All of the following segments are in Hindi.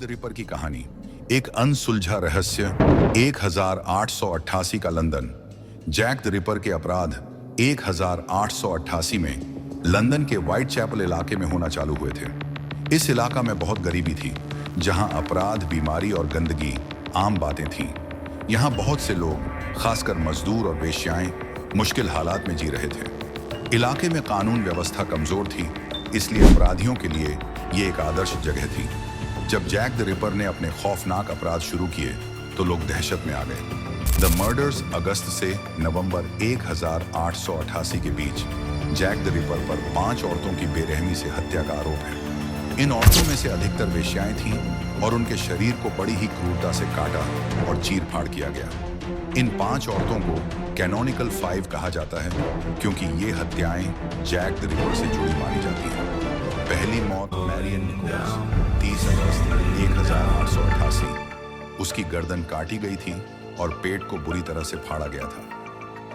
द रिपर की कहानी, एक अनसुलझा रहस्य। 1888 का लंदन। जैक द रिपर के अपराध 1888 में लंदन के व्हाइट चैपल इलाके में होना चालू हुए थे। इस इलाका में बहुत गरीबी थी, जहां अपराध, बीमारी और गंदगी आम बातें थीं। यहां बहुत से लोग, खासकर मजदूर और वेश्याएं, मुश्किल हालात में जी रहे थे। इलाके में कानून व्यवस्था कमजोर थी, इसलिए अपराधियों के लिए ये एक आदर्श जगह थी। जब जैक द रिपर ने अपने खौफनाक अपराध शुरू किए तो लोग दहशत में आ गए। द मर्डर्स अगस्त से नवंबर 1888 के बीच जैक द रिपर पर 5 औरतों की बेरहमी से हत्या का आरोप है। इन औरतों में से अधिकतर वेश्याएं थीं और उनके शरीर को बड़ी ही क्रूरता से काटा और चीर-फाड़ किया गया। इन 5 औरतों को कैनोनिकल 5 कहा जाता है, क्योंकि ये हत्याएं जैक द रिपर से जुड़ी मानी जाती हैं। पहली मौत मैरियन निकोल्स, 30 अगस्त 1888। उसकी गर्दन काटी गई थी और पेट को बुरी तरह से फाड़ा गया था।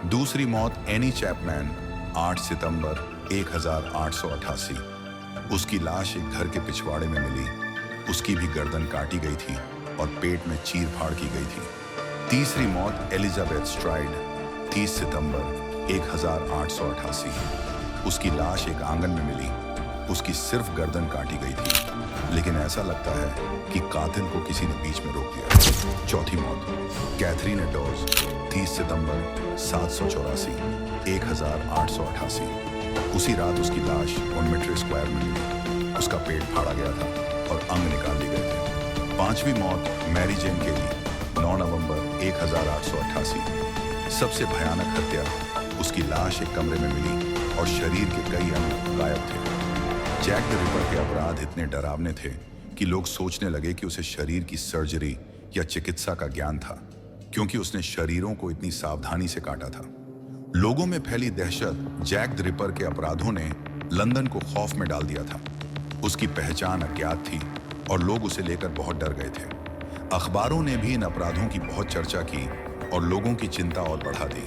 दूसरी मौत एनी चैपमैन, 8 सितंबर 1888। उसकी लाश एक घर के पिछवाड़े में मिली। उसकी भी गर्दन काटी गई थी और पेट में चीर-फाड़ की गई थी। तीसरी मौत एलिजाबेथ स्ट्राइड, 30 सितंबर 1888। उसकी लाश एक आंगन में मिली। उसकी सिर्फ गर्दन काटी गई थी, लेकिन ऐसा लगता है कि कातिल को किसी ने बीच में रोक दिया। चौथी मौत कैथरीन एडोज, 30 सितंबर 784 1888। उसी रात उसकी लाश ओनमेट्री स्क्वायर में मिली। उसका पेट फाड़ा गया था और अंग निकाल लिए गए थे। पांचवी मौत मैरी जेन केली, 9 नवंबर 1888। सबसे भयानक हत्या, उसकी लाश एक कमरे में मिली और शरीर के कई अंग गायब थे। जैक द रिपर के अपराध इतने डरावने थे कि लोग सोचने लगे कि उसे शरीर की सर्जरी या चिकित्सा का ज्ञान था, क्योंकि उसने शरीरों को इतनी सावधानी से काटा था। लोगों में फैली दहशत जैक द रिपर के अपराधों ने लंदन को खौफ में डाल दिया था। उसकी पहचान अज्ञात थी और लोग उसे लेकर बहुत डर गए थे। अखबारों ने भी इन अपराधों की बहुत चर्चा की और लोगों की चिंता और बढ़ा दी।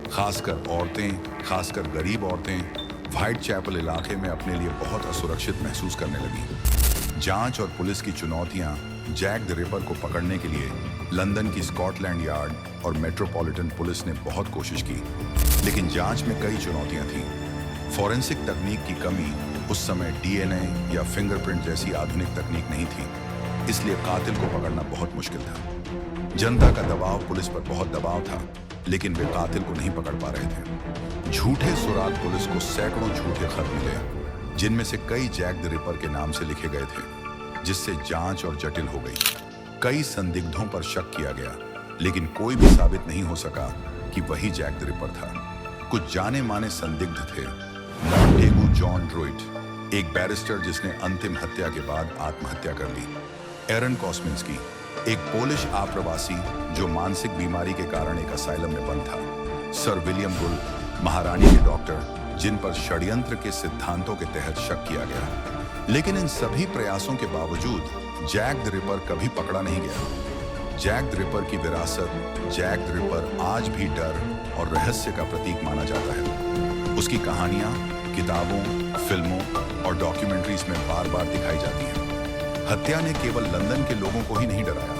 खासकर औरतें, खासकर गरीब औरतें व्हाइट चैपल इलाके में अपने लिए बहुत असुरक्षित महसूस करने लगी। जांच और पुलिस की चुनौतियां जैक द रिपर को पकड़ने के लिए लंदन की स्कॉटलैंड यार्ड और मेट्रोपॉलिटन पुलिस ने बहुत कोशिश की, लेकिन जांच में कई चुनौतियां थीं। फॉरेंसिक तकनीक की कमी, उस समय डीएनए या फिंगरप्रिंट जैसी आधुनिक तकनीक नहीं थी, इसलिए कातिल को पकड़ना बहुत मुश्किल था। जनता का दबाव, पुलिस पर बहुत दबाव था, लेकिन वे कातिल को नहीं पकड़ पा रहे थे। झूठे सुराग पुलिस को सैकड़ों झूठे खत मिले, जिनमें से कई जैक द रिपर के नाम से लिखे गए थे, जिससे जांच और जटिल हो गई। कई संदिग्धों पर शक किया गया, लेकिन कोई भी साबित नहीं हो सका कि वही जैक द रिपर था। कुछ जाने माने संदिग्ध थे। मॉन्टेगू जॉन ड्रोइट, एक बैरिस्टर जिसने अंतिम हत्या के बाद आत्महत्या कर ली। एरन कॉस्मिंस्की, एक पोलिश आप्रवासी जो मानसिक बीमारी के कारण एक असाइलम में बंद था। सर विलियम बुल, महारानी के डॉक्टर, जिन पर षड्यंत्र के सिद्धांतों के तहत शक किया गया। लेकिन इन सभी प्रयासों के बावजूद जैक द रिपर कभी पकड़ा नहीं गया। जैक द रिपर की विरासत, जैक द रिपर आज भी डर और रहस्य का प्रतीक माना जाता है। उसकी कहानियां किताबों, फिल्मों और डॉक्यूमेंट्रीज में बार-बार दिखाई जाती हैं। हत्या ने केवल लंदन के लोगों को ही नहीं डराया,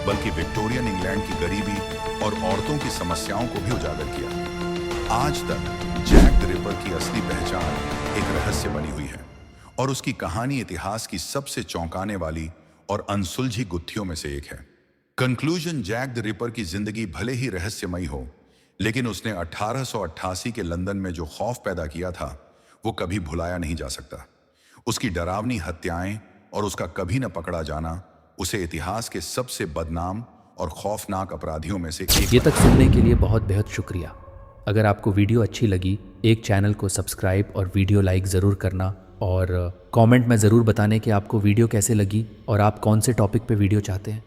बल्कि विक्टोरियन इंग्लैंड की गरीबी और औरतों की समस्याओं को भी उजागर किया। आज तक जैक द रिपर की असली पहचान एक रहस्य बनी हुई है और उसकी कहानी इतिहास की सबसे चौंकाने वाली और अनसुलझी गुत्थियों में से एक है। कंक्लूजन, जैक द रिपर की जिंदगी भले ही रहस्यमयी हो, लेकिन उसने 1888 के लंदन में जो खौफ पैदा किया था, वो कभी भुलाया नहीं जा सकता। उसकी डरावनी हत्याएं और उसका कभी न पकड़ा जाना उसे इतिहास के सबसे बदनाम और खौफनाक अपराधियों में से एक। ये तक सुनने के लिए बहुत बेहद शुक्रिया। अगर आपको वीडियो अच्छी लगी, एक चैनल को सब्सक्राइब और वीडियो लाइक ज़रूर करना, और कमेंट में ज़रूर बताने कि आपको वीडियो कैसे लगी और आप कौन से टॉपिक पे वीडियो चाहते हैं।